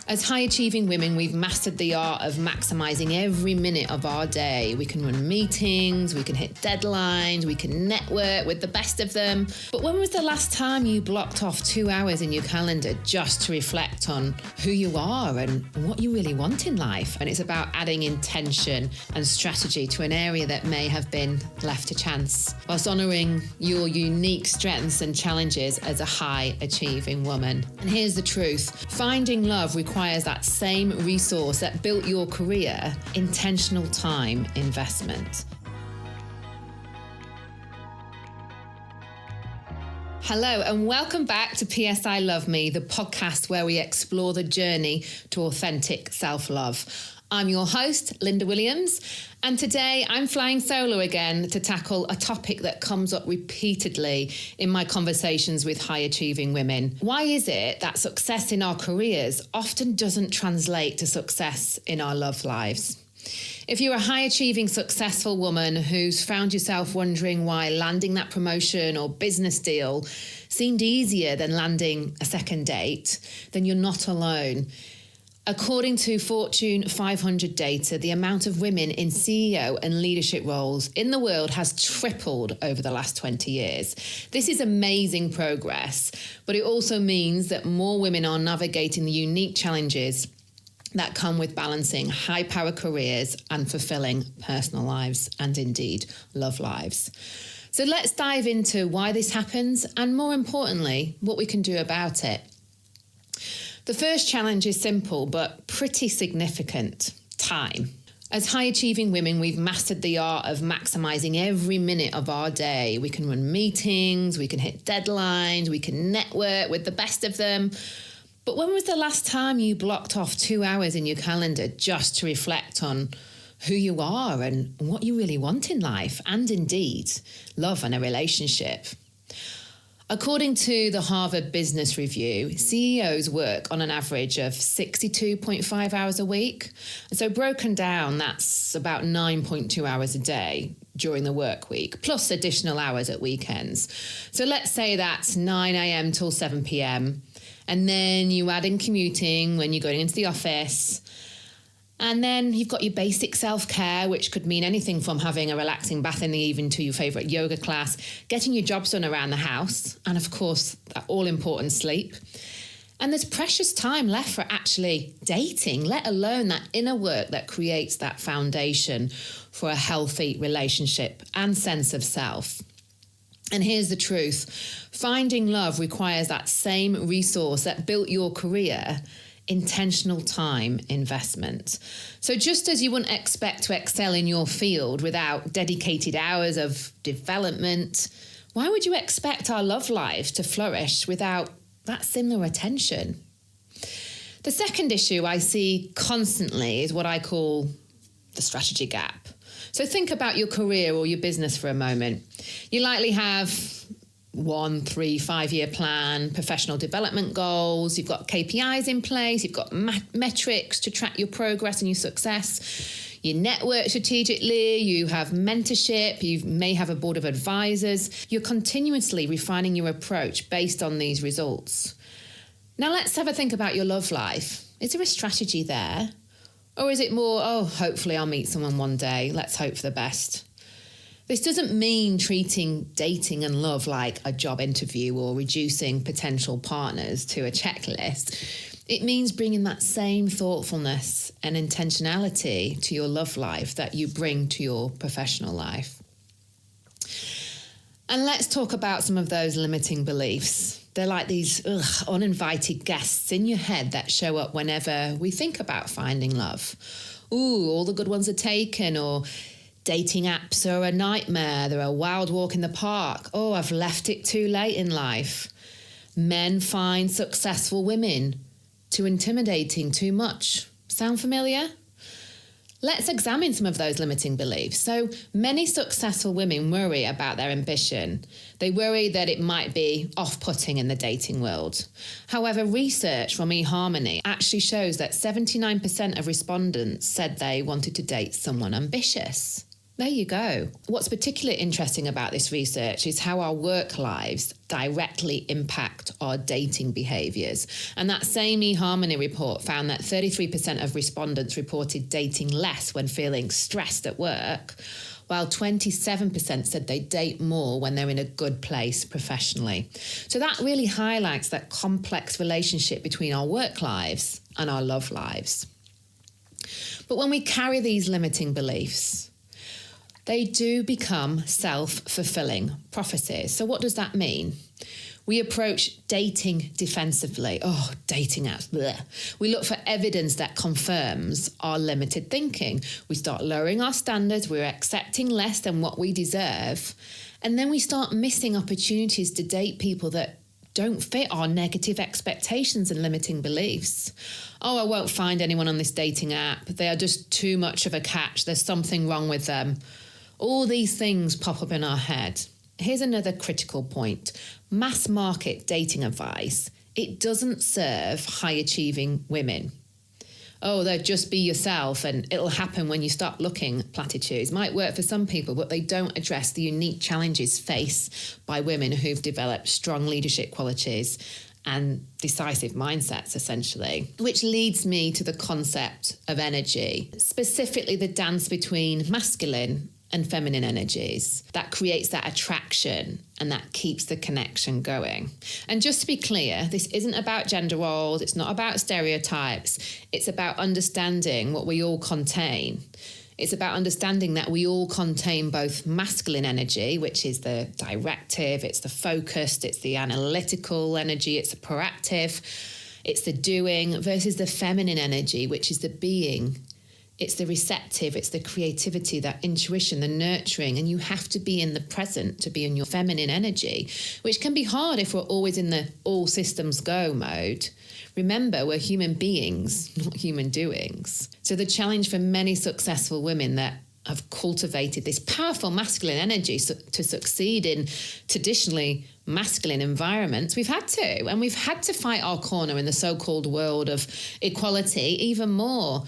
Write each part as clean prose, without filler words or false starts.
As high-achieving women, we've mastered the art of maximising every minute of our day. We can run meetings, we can hit deadlines, we can network with the best of them. But when was the last time you blocked off 2 hours in your calendar just to reflect on who you are and what you really want in life? And it's about adding intention and strategy to an area that may have been left to chance, whilst honouring your unique strengths and challenges as a high-achieving woman. And here's the truth. Finding love requires that same resource that built your career: intentional time investment. Hello and welcome back to PSI Love Me, the podcast where we explore the journey to authentic self-love. I'm your host, Linda Williams, and today I'm flying solo again to tackle a topic that comes up repeatedly in my conversations with high-achieving women. Why is it that success in our careers often doesn't translate to success in our love lives? If you're a high-achieving, successful woman who's found yourself wondering why landing that promotion or business deal seemed easier than landing a second date, then you're not alone. According to Fortune 500 data, the amount of women in CEO and leadership roles in the world has tripled over the last 20 years. This is amazing progress, but it also means that more women are navigating the unique challenges that come with balancing high-power careers and fulfilling personal lives and indeed love lives. So let's dive into why this happens and, more importantly, what we can do about it. The first challenge is simple but pretty significant: time. As high-achieving women, we've mastered the art of maximising every minute of our day. We can run meetings, we can hit deadlines, we can network with the best of them. But when was the last time you blocked off 2 hours in your calendar just to reflect on who you are and what you really want in life, and indeed love and a relationship? According to the Harvard Business Review, CEOs work on an average of 62.5 hours a week. And so broken down, that's about 9.2 hours a day during the work week, plus additional hours at weekends. So let's say that's 9 a.m. till 7 p.m. And then you add in commuting when you're going into the office. And then you've got your basic self-care, which could mean anything from having a relaxing bath in the evening to your favourite yoga class, getting your jobs done around the house, and of course, that all-important sleep. And there's precious time left for actually dating, let alone that inner work that creates that foundation for a healthy relationship and sense of self. And here's the truth. Finding love requires that same resource that built your career: intentional time investment. So just as you wouldn't expect to excel in your field without dedicated hours of development, why would you expect our love lives to flourish without that similar attention? The second issue I see constantly is what I call the strategy gap. So think about your career or your business for a moment. You likely have 1, 3, 5-year plan, professional development goals, you've got KPIs in place, you've got metrics to track your progress and your success, you network strategically, you have mentorship, you may have a board of advisors. You're continuously refining your approach based on these results. Now let's have a think about your love life. Is there a strategy there? Or is it more, hopefully I'll meet someone one day, let's hope for the best? This doesn't mean treating dating and love like a job interview or reducing potential partners to a checklist. It means bringing that same thoughtfulness and intentionality to your love life that you bring to your professional life. And let's talk about some of those limiting beliefs. They're like these uninvited guests in your head that show up whenever we think about finding love. All the good ones are taken, or dating apps are a nightmare. They're a wild walk in the park. I've left it too late in life. Men find successful women too intimidating, too much. Sound familiar? Let's examine some of those limiting beliefs. So many successful women worry about their ambition. They worry that it might be off-putting in the dating world. However, research from eHarmony actually shows that 79% of respondents said they wanted to date someone ambitious. There you go. What's particularly interesting about this research is how our work lives directly impact our dating behaviours. And that same eHarmony report found that 33% of respondents reported dating less when feeling stressed at work, while 27% said they date more when they're in a good place professionally. So that really highlights that complex relationship between our work lives and our love lives. But when we carry these limiting beliefs, they do become self-fulfilling prophecies. So what does that mean? We approach dating defensively. Oh, dating apps, bleh. We look for evidence that confirms our limited thinking. We start lowering our standards. We're accepting less than what we deserve. And then we start missing opportunities to date people that don't fit our negative expectations and limiting beliefs. Oh, I won't find anyone on this dating app. They are just too much of a catch. There's something wrong with them. All these things pop up in our head. Here's another critical point. Mass market dating advice, it doesn't serve high-achieving women. Oh, they'll just be yourself and it'll happen when you stop looking. Platitudes might work for some people, but they don't address the unique challenges faced by women who've developed strong leadership qualities and decisive mindsets, essentially. Which leads me to the concept of energy, specifically the dance between masculine and feminine energies that creates that attraction and that keeps the connection going. And just to be clear, this isn't about gender roles, it's not about stereotypes, it's about understanding what we all contain. It's about understanding that we all contain both masculine energy, which is the directive, it's the focused, it's the analytical energy, it's the proactive, it's the doing, versus the feminine energy, which is the being. It's the receptive, it's the creativity, that intuition, the nurturing, and you have to be in the present to be in your feminine energy, which can be hard if we're always in the all systems go mode. Remember, we're human beings, not human doings. So the challenge for many successful women that have cultivated this powerful masculine energy to succeed in traditionally masculine environments, we've had to fight our corner in the so-called world of equality even more.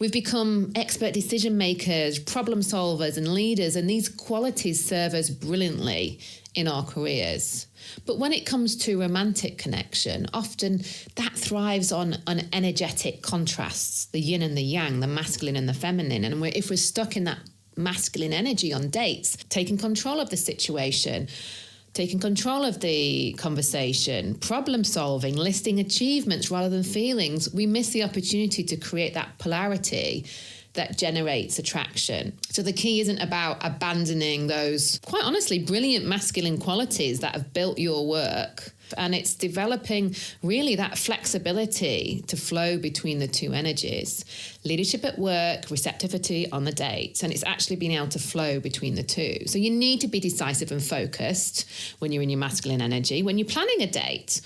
We've become expert decision makers, problem solvers and leaders, and these qualities serve us brilliantly in our careers. But when it comes to romantic connection, often that thrives on energetic contrasts, the yin and the yang, the masculine and the feminine. And if we're stuck in that masculine energy on dates, taking control of the situation, taking control of the conversation, problem solving, listing achievements rather than feelings, we miss the opportunity to create that polarity that generates attraction. So the key isn't about abandoning those, quite honestly, brilliant masculine qualities that have built your work. And it's developing really that flexibility to flow between the two energies. Leadership at work, receptivity on the dates, and it's actually being able to flow between the two. So you need to be decisive and focused when you're in your masculine energy, when you're planning a date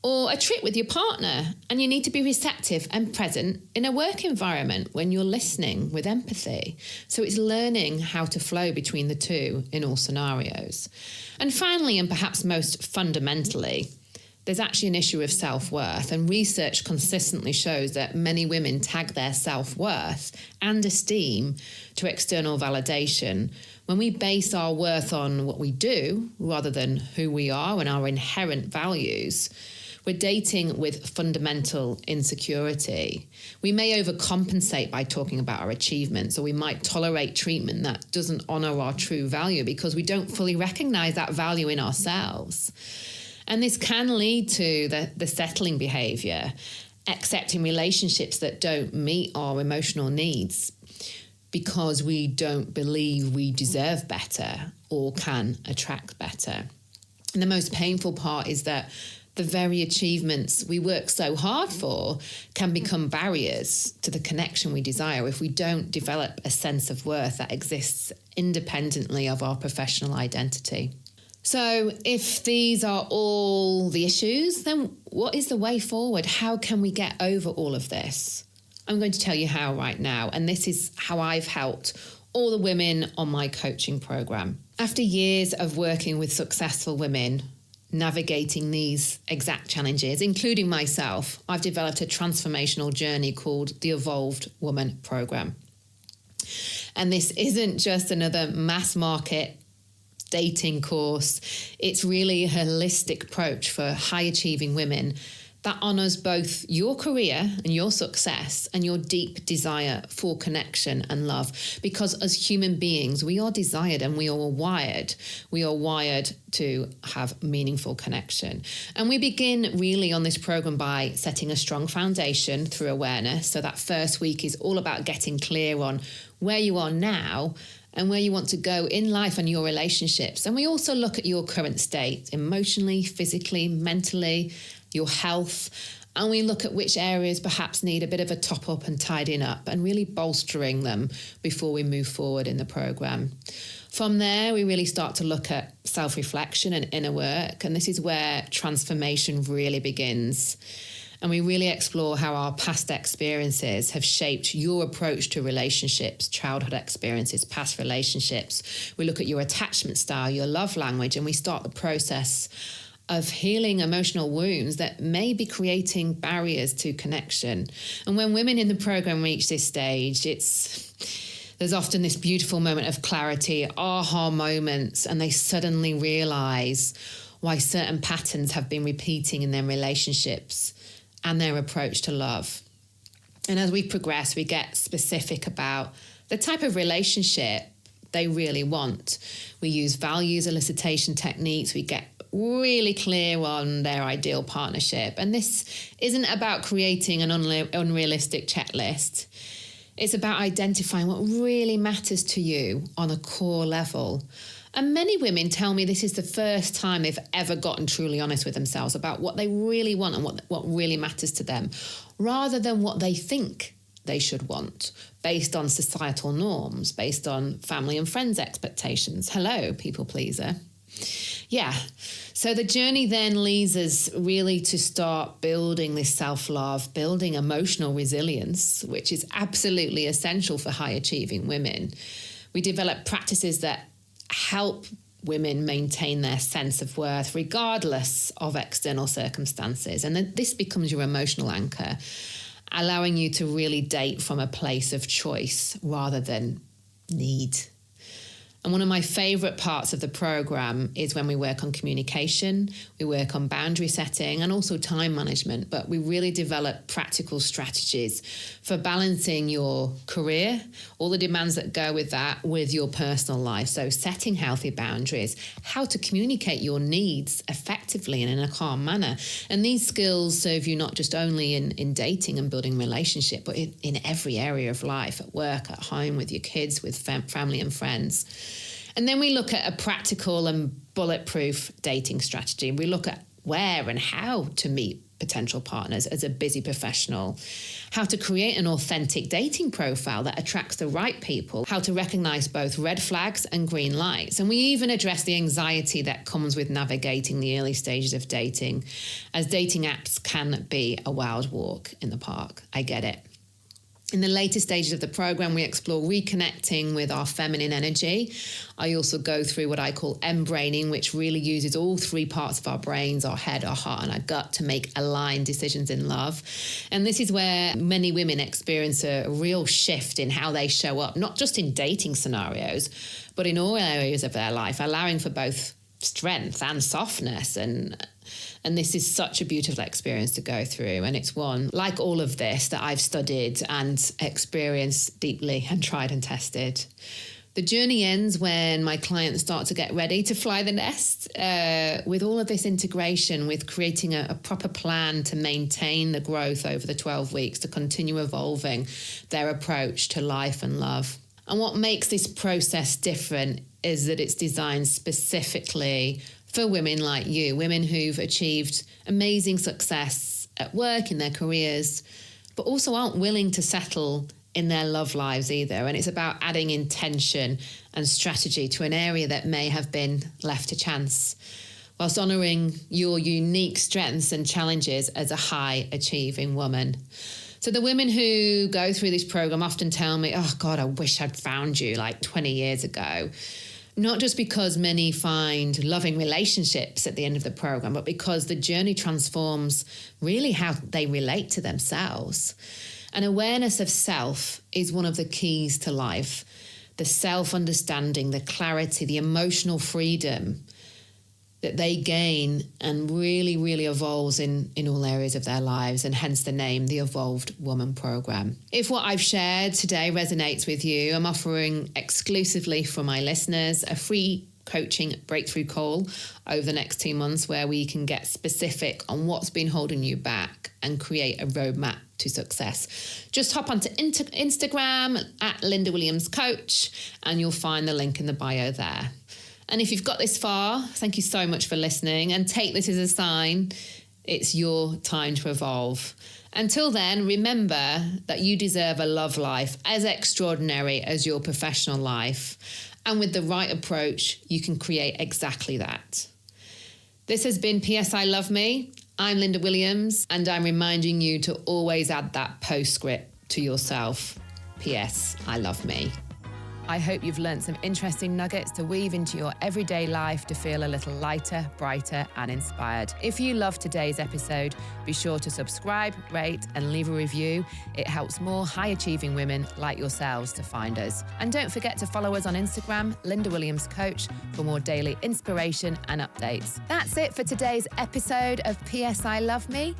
or a trip with your partner, and you need to be receptive and present in a work environment when you're listening with empathy. So it's learning how to flow between the two in all scenarios. And finally, and perhaps most fundamentally, there's actually an issue of self-worth, and research consistently shows that many women tag their self-worth and esteem to external validation. When we base our worth on what we do rather than who we are and our inherent values, we're dating with fundamental insecurity. We may overcompensate by talking about our achievements, or we might tolerate treatment that doesn't honor our true value because we don't fully recognize that value in ourselves. And this can lead to the settling behavior, accepting relationships that don't meet our emotional needs because we don't believe we deserve better or can attract better. And the most painful part is that the very achievements we work so hard for can become barriers to the connection we desire if we don't develop a sense of worth that exists independently of our professional identity. So if these are all the issues, then what is the way forward? How can we get over all of this? I'm going to tell you how right now, and this is how I've helped all the women on my coaching program. After years of working with successful women, navigating these exact challenges, including myself, I've developed a transformational journey called the Evolved Woman Program. And this isn't just another mass market dating course. It's really a holistic approach for high achieving women that honors both your career and your success and your deep desire for connection and love. Because as human beings, we are desired and we are wired. We are wired to have meaningful connection. And we begin really on this program by setting a strong foundation through awareness. So that first week is all about getting clear on where you are now and where you want to go in life and your relationships. And we also look at your current state, emotionally, physically, mentally, your health, and we look at which areas perhaps need a bit of a top up and tidying up and really bolstering them before we move forward in the program. From there, we really start to look at self-reflection and inner work, and this is where transformation really begins. And we really explore how our past experiences have shaped your approach to relationships, childhood experiences, past relationships. We look at your attachment style, your love language, and we start the process of healing emotional wounds that may be creating barriers to connection. And when women in the program reach this stage, there's often this beautiful moment of clarity, aha moments, and they suddenly realize why certain patterns have been repeating in their relationships and their approach to love. And as we progress, we get specific about the type of relationship they really want. We use values elicitation techniques. We get really clear on their ideal partnership. And this isn't about creating an unrealistic checklist. It's about identifying what really matters to you on a core level. And many women tell me this is the first time they've ever gotten truly honest with themselves about what they really want and what really matters to them, rather than what they think they should want based on societal norms, based on family and friends' expectations. Hello, people pleaser. Yeah. So the journey then leads us really to start building this self-love, building emotional resilience, which is absolutely essential for high-achieving women. We develop practices that help women maintain their sense of worth regardless of external circumstances. And then this becomes your emotional anchor, allowing you to really date from a place of choice rather than need. And one of my favorite parts of the program is when we work on communication, we work on boundary setting and also time management, but we really develop practical strategies for balancing your career, all the demands that go with that, with your personal life. So setting healthy boundaries, how to communicate your needs effectively and in a calm manner. And these skills serve you not just only in dating and building relationship, but in every area of life, at work, at home, with your kids, with family and friends. And then we look at a practical and bulletproof dating strategy. We look at where and how to meet potential partners as a busy professional, how to create an authentic dating profile that attracts the right people, how to recognize both red flags and green lights. And we even address the anxiety that comes with navigating the early stages of dating, as dating apps can be a wild walk in the park. I get it. In the later stages of the program, we explore reconnecting with our feminine energy. I also go through what I call M-braining, which really uses all three parts of our brains, our head, our heart, and our gut to make aligned decisions in love. And this is where many women experience a real shift in how they show up, not just in dating scenarios, but in all areas of their life, allowing for both strength and softness. And this is such a beautiful experience to go through. And it's one, like all of this, that I've studied and experienced deeply and tried and tested. The journey ends when my clients start to get ready to fly the nest with all of this integration, with creating a proper plan to maintain the growth over the 12 weeks, to continue evolving their approach to life and love. And what makes this process different is that it's designed specifically for women like you, women who've achieved amazing success at work, in their careers, but also aren't willing to settle in their love lives either. And it's about adding intention and strategy to an area that may have been left to chance, whilst honouring your unique strengths and challenges as a high-achieving woman. So the women who go through this program often tell me, oh God, I wish I'd found you like 20 years ago. Not just because many find loving relationships at the end of the program, but because the journey transforms really how they relate to themselves. And awareness of self is one of the keys to life. the self-understanding, the clarity, the emotional freedom that they gain and really, really evolves in all areas of their lives, and hence the name, the Evolved Woman Program. If what I've shared today resonates with you, I'm offering exclusively for my listeners a free coaching breakthrough call over the next 2 months where we can get specific on what's been holding you back and create a roadmap to success. Just hop onto Instagram at Linda Williams Coach and you'll find the link in the bio there. And if you've got this far, thank you so much for listening, and take this as a sign it's your time to evolve. Until then, remember that you deserve a love life as extraordinary as your professional life. And with the right approach, you can create exactly that. This has been PSI Love Me. I'm Linda Williams, and I'm reminding you to always add that postscript to yourself. P.S. I love me. I hope you've learned some interesting nuggets to weave into your everyday life to feel a little lighter, brighter, and inspired. If you loved today's episode, be sure to subscribe, rate, and leave a review. It helps more high-achieving women like yourselves to find us. And don't forget to follow us on Instagram, Linda Williams Coach, for more daily inspiration and updates. That's it for today's episode of PSI Love Me.